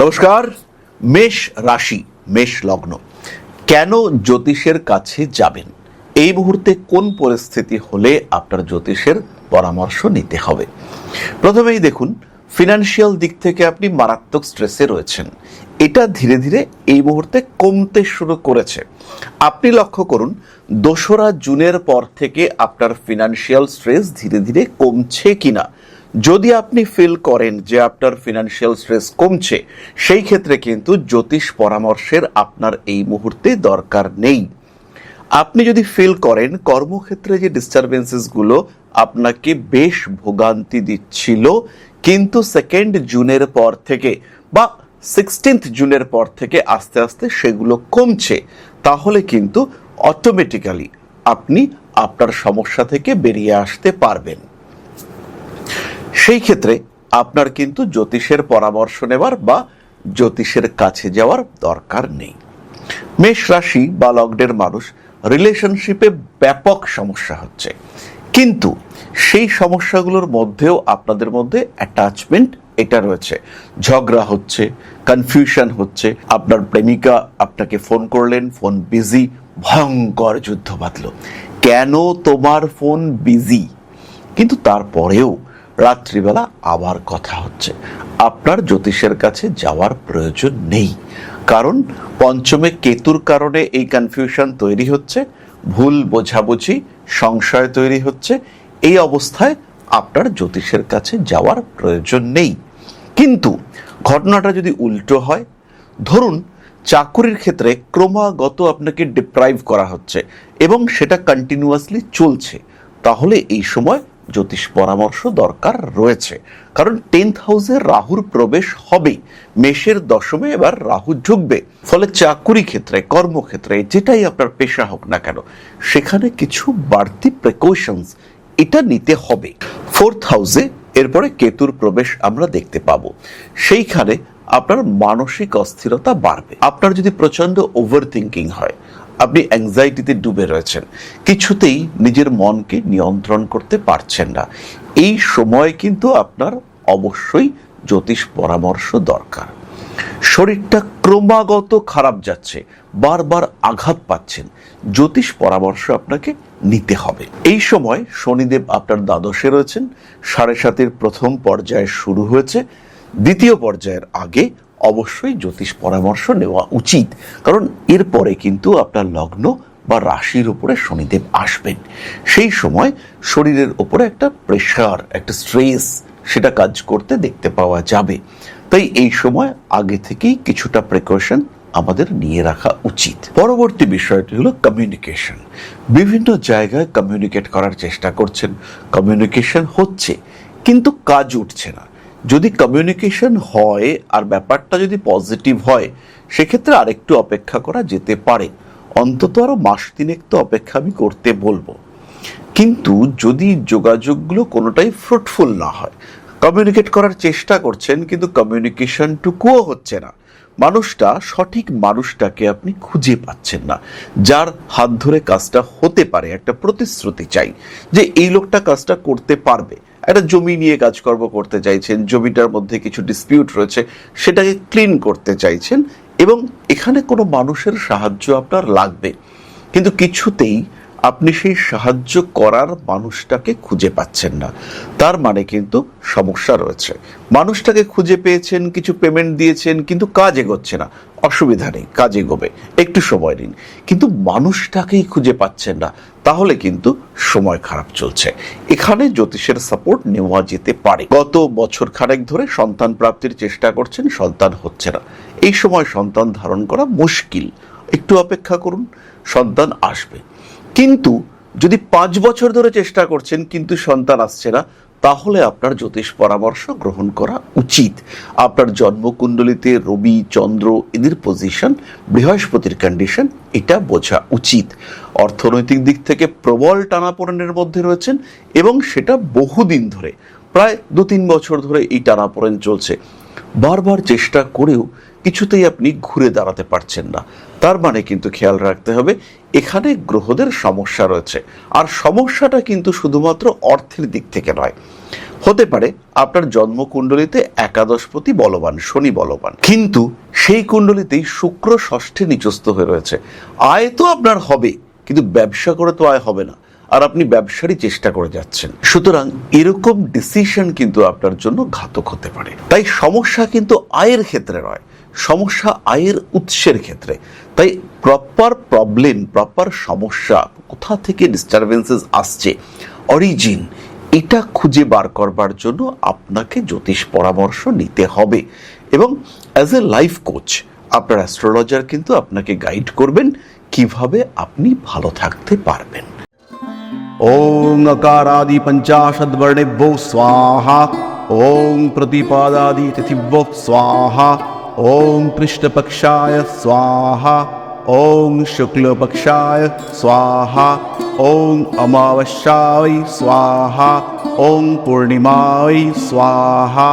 নমস্কার। মেষ রাশি, মেষ লগ্ন, কেন জ্যোতিষের কাছে যাবেন? এই মুহূর্তে কোন পরিস্থিতি হলে আপনার জ্যোতিষের পরামর্শ নিতে হবে? প্রথমেই দেখুন, ফিনান্সিয়াল দিক থেকে আপনি মারাত্মক স্ট্রেসে রয়েছেন। এটা ধীরে ধীরে এই মুহূর্তে কমতে শুরু করেছে। আপনি লক্ষ্য করুন, 2রা জুনের পর থেকে আপনার ফিনান্সিয়াল স্ট্রেস ধীরে ধীরে কমছে কিনা। যদি আপনি ফিল করেন যে আপনার ফিনান্সিয়াল স্ট্রেস কমছে, সেই ক্ষেত্রে কিন্তু জ্যোতিষ পরামর্শের আপনার এই মুহূর্তে দরকার নেই। আপনি যদি ফিল করেন কর্মক্ষেত্রে যে ডিস্টারবেন্সেসগুলো আপনাকে বেশ ভোগান্তি দিচ্ছিল, কিন্তু 2 জুনের পর থেকে বা 16 জুনের পর থেকে আস্তে আস্তে সেগুলো কমছে, তাহলে কিন্তু অটোমেটিক্যালি আপনি আপনার সমস্যা থেকে বেরিয়ে আসতে পারবেন। সেই ক্ষেত্রে আপনার কিন্তু জ্যোতিষের পরামর্শ নেওয়ার বা জ্যোতিষের কাছে যাওয়ার দরকার নেই। মেষ রাশি বা লগ্নের মানুষ, রিলেশনশিপে ব্যাপক সমস্যা হচ্ছে, কিন্তু সেই সমস্যাগুলোর মধ্যেও আপনাদের মধ্যে অ্যাটাচমেন্ট এটা রয়েছে। ঝগড়া হচ্ছে, কনফিউশন হচ্ছে, আপনার প্রেমিকা আপনাকে ফোন করলেন, ফোন বিজি, ভয়ঙ্কর যুদ্ধ বাঁধল, কেন তোমার ফোন বিজি, কিন্তু তারপরেও রাত্রিবেলা আবার কথা হচ্ছে। আপনার জ্যোতিষের কাছে যাওয়ার প্রয়োজন নেই, কারণ পঞ্চমে কেতুর কারণে এই কনফিউশন তৈরি হচ্ছে, ভুল বোঝাবুঝি, সংশয় তৈরি হচ্ছে। এই অবস্থায় আপনার জ্যোতিষের কাছে যাওয়ার প্রয়োজন নেই। কিন্তু ঘটনাটা যদি উল্টো হয়, ধরুন চাকুরির ক্ষেত্রে ক্রমাগত আপনাকে ডিপ্রাইভ করা হচ্ছে এবং সেটা কন্টিনিউয়াসলি চলছে, তাহলে এই সময় জ্যোতিষ পরামর্শ দরকার রয়েছে। কারণ 10th হাউসে রাহুর প্রবেশ হবে, মেষের দশমে এবার রাহু ঢুকবে, ফলে চাকুরি ক্ষেত্রে, কর্মক্ষেত্রে, যেটাই আপনার পেশা হোক না কেন, সেখানে কিছু বাড়তি প্রিকশনস এটা নিতে হবে। 4th হাউসে এরপরে কেতুর প্রবেশ আমরা দেখতে পাবো, সেইখানে আপনার মানসিক অস্থিরতা বাড়বে। আপনার যদি প্রচন্ড ওভার থিঙ্কিং হয়, আপনি অ্যাংজাইটিতে ডুবে রয়েছেন, কিছুতেই নিজের মনকে নিয়ন্ত্রণ করতে পারছেন না, এই সময় কিন্তু আপনার অবশ্যই জ্যোতিষ পরামর্শ দরকার। শরীরটা ক্রমাগত খারাপ যাচ্ছে, বারবার আঘাত পাচ্ছেন, জ্যোতিষ পরামর্শ আপনাকে নিতে হবে। এই সময় শনিদেব আপনার দ্বাদশে রয়েছেন, 7.5 প্রথম পর্যায়ে শুরু হয়েছে, দ্বিতীয় পর্যায়ের আগে অবশ্যই জ্যোতিষ পরামর্শ নেওয়া উচিত, কারণ এরপরে কিন্তু আপনার লগ্ন বা রাশির উপরে শনিদেব আসবেন। সেই সময় শরীরের উপরে একটা প্রেশার, একটা স্ট্রেস সেটা কাজ করতে দেখতে পাওয়া যাবে। তাই এই সময় আগে থেকেই কিছুটা প্রিকশন আমাদের নিয়ে রাখা উচিত। পরবর্তী বিষয়টি হলো কমিউনিকেশন। বিভিন্ন জায়গায় কমিউনিকেট করার চেষ্টা করছেন, কমিউনিকেশন হচ্ছে, কিন্তু কাজ উঠছে না। যদি কমিউনিকেশন হয় আর ব্যাপারটা যদি পজিটিভ হয়, সেক্ষেত্রে আরেকটু অপেক্ষা করা যেতে পারে, অন্তত আরো মাস 3 তো অপেক্ষা আমি করতে বলবো। কিন্তু যদি যোগাযোগগুলো কোনোটাই ফ্রুটফুল না হয়, কমিউনিকেট করার চেষ্টা করছেন কিন্তু কমিউনিকেশনটুকুও হচ্ছে না, মানুষটা, সঠিক মানুষটাকে আপনি খুঁজে পাচ্ছেন না, যার হাত ধরে কাজটা হতে পারে, একটা প্রতিশ্রুতি চাই যে এই লোকটা কাজটা করতে পারবে। একটা জমি নিয়ে কাজকর্ম করতে চাইছেন, জমিটার মধ্যে কিছু ডিসপিউট রয়েছে, সেটাকে ক্লিন করতে চাইছেন এবং এখানে কোনো মানুষের সাহায্য আপনার লাগবে, কিন্তু কিছুতেই আপনি সেই সাহায্য করার মানুষটাকে খুঁজে পাচ্ছেন না। তার মানে কিন্তু সমস্যা রয়েছে। মানুষটাকে খুঁজে পেয়েছেন, কিছু পেমেন্ট দিয়েছেন, কিন্তু কাজ এগোচ্ছে না। অসুবিধা নেই, কাজ এগোবে, একটু সময় নিন, কিন্তু মানুষটাকেই খুঁজে পাচ্ছেন না, তাহলে কিন্তু সময় খারাপ চলছে। এখানে জ্যোতিষের সাপোর্ট নেওয়া যেতে পারে। গত বছর খানেক ধরে সন্তান প্রাপ্তির চেষ্টা করছেন, সন্তান হচ্ছে না, এই সময় সন্তান ধারণ করা মুশকিল, একটু অপেক্ষা করুন, সন্তান আসবে। কিন্তু যদি 5 বছর ধরে চেষ্টা করছেন কিন্তু সন্তান আসছে না, তাহলে আপনার জ্যোতিষ পরামর্শ গ্রহণ করা উচিত। আপনার জন্মকুণ্ডলিতে রবি, চন্দ্র, এদের পজিশন, বৃহস্পতির কন্ডিশন, এটা বোঝা উচিত। অর্থনৈতিক দিক থেকে প্রবল টানাপোড়েনের মধ্যে রয়েছেন এবং সেটা বহুদিন ধরে, প্রায় 2-3 বছর ধরে এই টানাপোড়েন চলছে। বারবার চেষ্টা করেও কিছুতেই আপনি ঘুরে দাঁড়াতে পারছেন না, তার মানে কিন্তু খেয়াল রাখতে হবে এখানে গ্রহদের সমস্যা রয়েছে। আর সমস্যাটা কিন্তু শুধুমাত্র অর্থের দিক থেকে নয়, হতে পারে আপনার জন্মকুণ্ডলিতে একাদশপতি বলবান, শনি বলবান, কিন্তু সেই কুণ্ডলিতেই শুক্র ষষ্ঠে নিচস্থ হয়ে রয়েছে। আয় তো আপনার হবে, কিন্তু ব্যবসা করে তো আয় হবে না, আর আপনি ব্যবসারই চেষ্টা করে যাচ্ছেন। সুতরাং এরকম ডিসিশন কিন্তু আপনার জন্য ঘাতক হতে পারে। তাই সমস্যা কিন্তু আয়ের ক্ষেত্রে নয়, সমস্যা আয়ের উৎসের ক্ষেত্রে। তাই প্রপার প্রবলেম, প্রপার সমস্যা কোথা থেকে ডিস্টারবেন্সেস আসছে, অরিজিন, এটা খুঁজে বার করবার জন্য আপনাকে জ্যোতিষ পরামর্শ নিতে হবে। এবং অ্যাজ এ লাইফ কোচ আপনার অ্যাস্ট্রোলজার কিন্তু আপনাকে গাইড করবেন কিভাবে আপনি ভালো থাকতে পারবেন। ओं अकारादि पंचाशद्वर्णेभ्यो स्वाहा। ओं प्रतिपादादि तिथिभ्यो स्वाहा। ओं कृष्णपक्षाय स्वाहा। ओं शुक्लपक्षाय स्वाहा। ओं अमावस्याय स्वाहा। ओं पूर्णिमाय स्वाहा।